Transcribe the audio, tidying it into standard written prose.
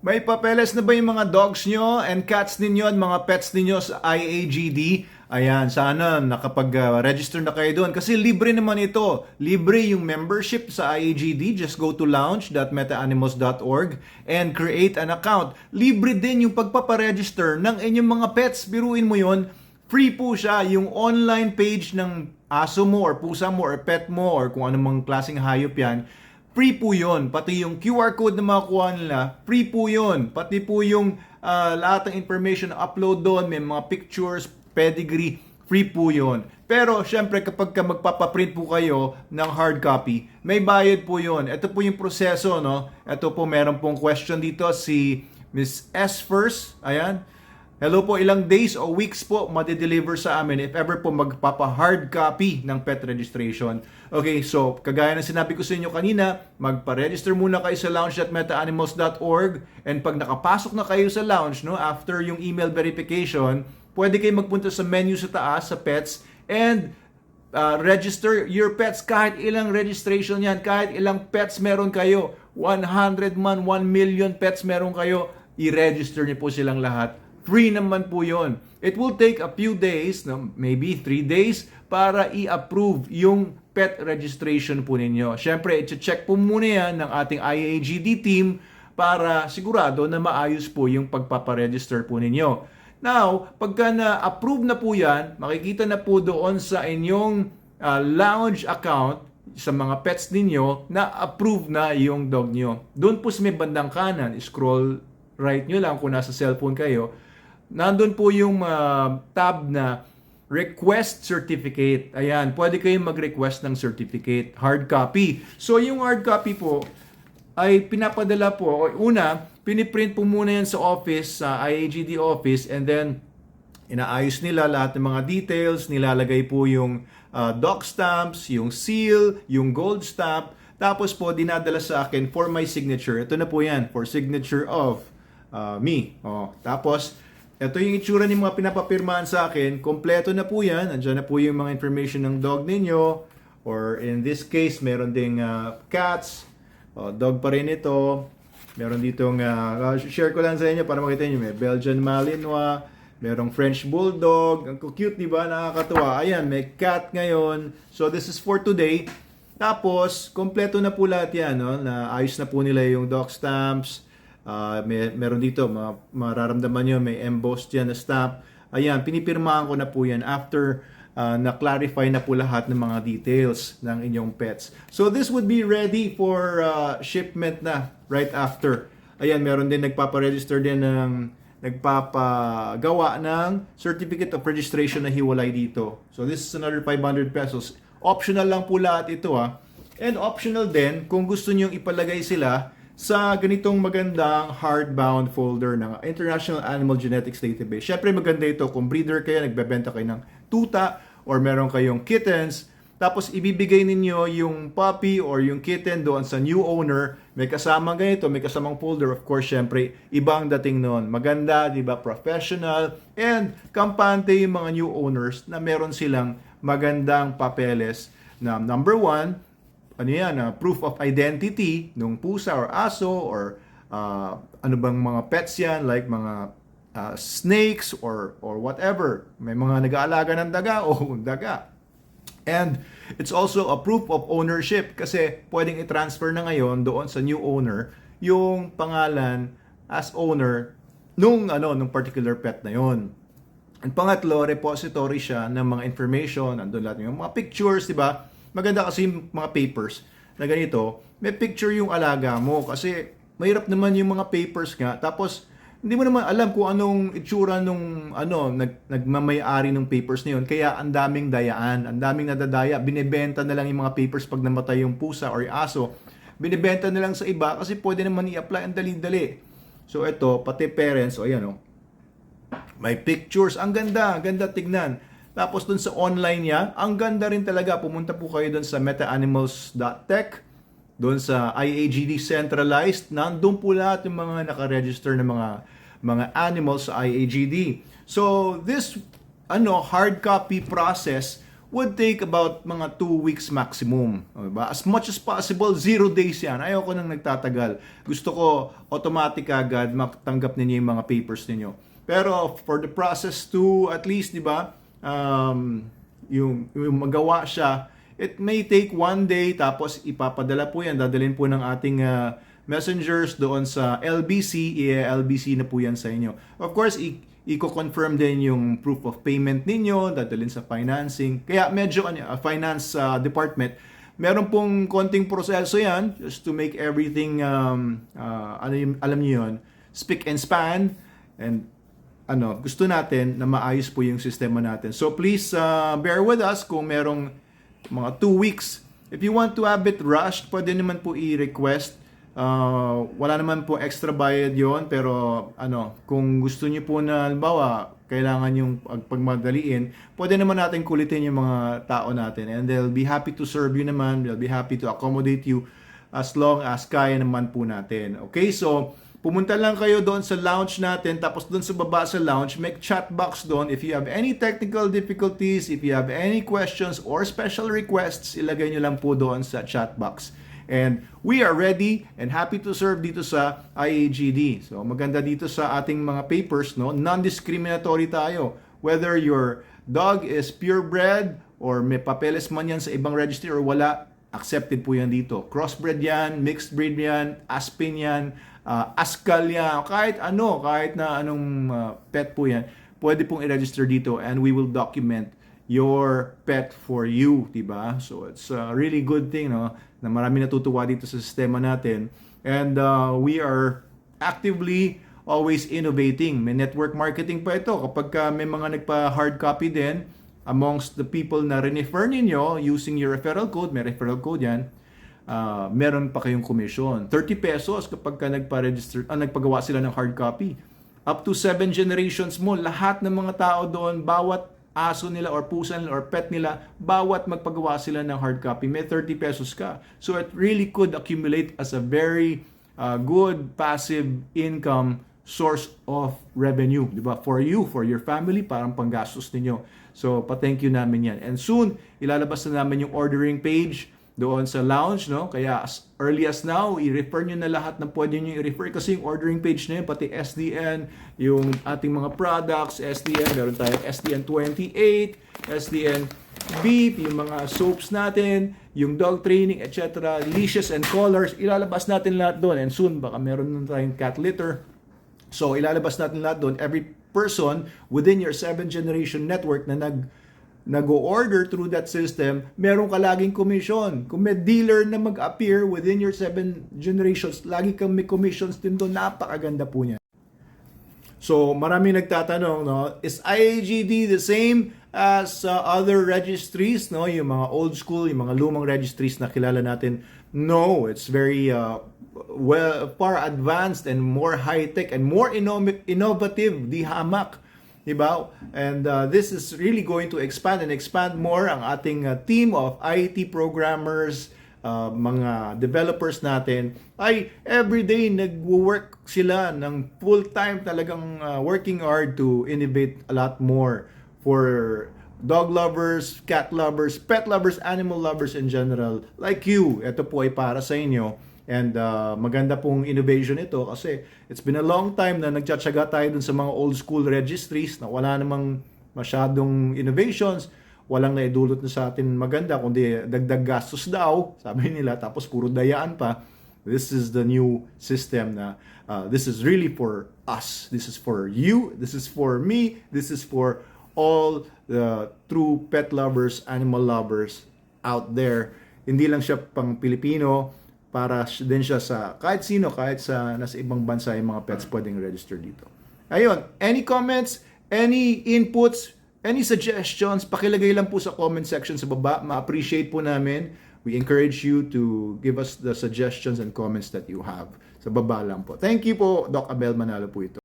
May papeles na ba yung mga dogs nyo and cats ninyo at mga pets ninyo sa IAGD? Ayan, sana nakapag-register na kayo doon. Kasi libre naman ito. Libre yung membership sa IAGD. Just go to lounge.metaanimals.org and create an account. Libre din yung pagpaparegister ng inyong mga pets. Biruin mo yon, free po siya. Yung online page ng aso mo or pusa mo or pet mo or kung anumang klaseng hayop yan, free po yun. Pati yung QR code na makukuha nila, free po yun. Pati po yung lahat ng information na upload doon, may mga pictures, pedigree, free po yun. Pero syempre kapag magpapaprint po kayo ng hard copy, may bayad po yun. Ito po yung proseso, no? Ito po, meron pong question dito si Miss S first. Ayan. Hello po, ilang days o weeks po madideliver sa amin if ever po magpapa-hard copy ng pet registration. Okay, so kagaya ng sinabi ko sa inyo kanina, magpa-register muna kayo sa lounge.metaanimals.org and pag nakapasok na kayo sa lounge, no, after yung email verification, pwede kayo magpunta sa menu sa taas, sa pets, and register your pets. Kahit ilang registration yan, kahit ilang pets meron kayo, 100 man, 1 million pets meron kayo, i-register niyo po silang lahat. Free naman po yon. It will take a few days, no, maybe 3 days, para i-approve yung pet registration po ninyo. Siyempre, i-check po muna yan ng ating IAGD team para sigurado na maayos po yung pagpaparegister po ninyo. Now, pagka na-approve na po yan, makikita na po doon sa inyong lounge account sa mga pets ninyo na approve na yung dog nyo. Doon po sa may bandang kanan, scroll right nyo lang kung nasa cellphone kayo, nandun po yung tab na Request Certificate. Ayan, pwede kayong mag-request ng certificate, hard copy. So, yung hard copy po ay pinapadala po. Una, piniprint po muna yan sa office, sa IAGD office, and then inaayos nila lahat ng mga details, nilalagay po yung doc stamps, yung seal, yung gold stamp, tapos po dinadala sa akin for my signature. Ito na po yan, for signature of me. Tapos, ito yung itsura ng mga pinapapirmahan sa akin. Kompleto na po yan. Andiyan na po yung mga information ng dog ninyo. Or in this case, meron ding cats. Dog pa rin ito. Meron ditong, share ko lang sa inyo para makita nyo. May Belgian Malinois. Merong French Bulldog. Ang cute, di ba? Nakakatuwa. Ayan, may cat ngayon. So, this is for today. Tapos, kompleto na po lahat yan. No? Naayos na po nila yung dog stamps. Meron dito, mararamdaman nyo, may embossed yan na stamp. Ayan, pinipirmahan ko na po yan after na-clarify na po lahat ng mga details ng inyong pets. So this would be ready for shipment na right after. Ayan, meron din nagpaparegister din ng nagpapagawa ng certificate of registration na hiwalay dito. So this is another 500 pesos. Optional lang po lahat ito And optional din kung gusto nyong ipalagay sila sa ganitong magandang hardbound folder ng International Animal Genetics Database. Syempre maganda ito kung breeder kayo, nagbebenta kayo ng tuta or meron kayong kittens, tapos ibibigay ninyo yung puppy or yung kitten doon sa new owner, may kasamang ganito, may kasamang folder. Of course, syempre, ibang dating noon. Maganda, di ba? Professional, and kampante yung mga new owners na meron silang magandang papeles na number 1, ano yan, proof of identity nung pusa or aso or ano bang mga pets yan, like mga snakes or whatever. May mga nag-aalaga ng daga o daga. And it's also a proof of ownership kasi pwedeng i-transfer na ngayon doon sa new owner yung pangalan as owner nung particular pet na yon. And pangatlo, repository siya ng mga information, andun lahat yung mga pictures, di ba? Maganda kasi yung mga papers na ganito, may picture yung alaga mo kasi mahirap naman yung mga papers nga. Tapos, hindi mo naman alam kung anong itsura nung nagmamay-ari ng papers na yun. Kaya ang daming dayaan, ang daming nadadaya. Binibenta na lang yung mga papers pag namatay yung pusa or yung aso. Binibenta na lang sa iba kasi pwede naman i-apply ang dali-dali. So ito, pati parents, ayan may pictures. Ang ganda tignan. Tapos dun sa online niya, ang ganda rin talaga. Pumunta po kayo dun sa metaanimals.tech, dun sa IAGD Centralized, nandun po lahat yung mga nakaregister na mga animals sa IAGD. So this hard copy process would take about mga 2 weeks maximum. Diba? As much as possible, 0 days yan. Ayoko nang nagtatagal. Gusto ko automatic agad matanggap ninyo yung mga papers ninyo. Pero for the process to at least, di ba, yung magawa siya, it may take 1 day tapos ipapadala po yan. Dadalhin po ng ating messengers doon sa LBC. I-LBC na po yan sa inyo. Of course, i-confirm din yung proof of payment ninyo, dadalhin sa financing. Kaya medyo finance department, meron pong konting proseso yan just to make everything, alam niyo yun, spick and span. And gusto natin na maayos po yung sistema natin. So please bear with us kung merong mga 2 weeks. If you want to have it rushed, pwede naman po i-request. Wala naman po extra bayad yon, pero kung gusto niyo po na halimbawa kailangan yung pagmadaliin, pwede naman natin kulitin yung mga tao natin, and they'll be happy to serve you naman. They'll be happy to accommodate you as long as kaya naman po natin. Okay, so pumunta lang kayo doon sa lounge natin, tapos doon sa baba sa lounge, make chat box doon. If you have any technical difficulties, if you have any questions or special requests, ilagay nyo lang po doon sa chat box. And we are ready and happy to serve dito sa IAGD. So maganda dito sa ating mga papers, no? Non-discriminatory tayo. Whether your dog is purebred or may papeles man yan sa ibang registry or wala, accepted po yan dito. Crossbred yan, mixed breed yan, Aspin yan, Askal yan, kahit na anong pet po yan, pwede pong i-register dito, and we will document your pet for you, diba? So it's a really good thing, no, na marami natutuwa dito sa sistema natin, and we are actively always innovating. May network marketing pa ito kapag may mga nagpa-hard copy din amongst the people na refer ninyo using your referral code. May referral code yan. Meron pa kayong commission. 30 pesos kapag nagpa-register, nagpagawa sila ng hard copy. Up to 7 generations mo, lahat ng mga tao doon, bawat aso nila or pusa nila or pet nila, bawat magpagawa sila ng hard copy, may 30 pesos ka. So it really could accumulate as a very good passive income source of revenue, di ba? For you, for your family, parang panggastos ninyo. So pa-thank you namin yan. And soon, ilalabas na namin yung ordering page doon sa lounge, no? Kaya as early as now, i-refer nyo na lahat ng pwede nyo i-refer, kasi yung ordering page na yun, pati SDN, yung ating mga products, SDN, meron tayong SDN 28, SDN beef, yung mga soaps natin, yung dog training, etc., leashes and collars, ilalabas natin lahat doon. And soon, baka meron na tayong cat litter. So, ilalabas natin lahat doon. Every person within your 7 generation network na nag-o-order through that system, meron ka laging commission. Kung may dealer na mag-appear within your 7 generations, lagi kang may commissions din doon. Napakaganda po niya. So, marami nagtatanong, no, is IAGD the same as other registries, no? Yung mga old school, yung mga lumang registries na kilala natin. No, it's very far advanced and more high-tech and more innovative, di hamak. Diba? And this is really going to expand more ang ating team of IT programmers, mga developers natin, ay everyday nagwo-work sila ng full-time, talagang working hard to innovate a lot more for dog lovers, cat lovers, pet lovers, animal lovers in general. Like you, ito po ay para sa inyo. And maganda pong innovation ito kasi it's been a long time na nagtsatsaga tayo dun sa mga old school registries na wala namang masyadong innovations, walang naidulot na sa atin maganda, kundi dagdag gastos daw, sabi nila, tapos puro dayaan pa. This is the new system na this is really for us, this is for you, this is for me, this is for all the true pet lovers, animal lovers out there. Hindi lang siya pang Pilipino, para din siya sa kahit sino, kahit sa nasa ibang bansa yung mga pets pwedeng register dito. Ayun, any comments, any inputs, any suggestions, pakilagay lang po sa comment section sa baba. Ma-appreciate po namin. We encourage you to give us the suggestions and comments that you have. Sa baba lang po. Thank you po, Doc Abel Manalo po ito.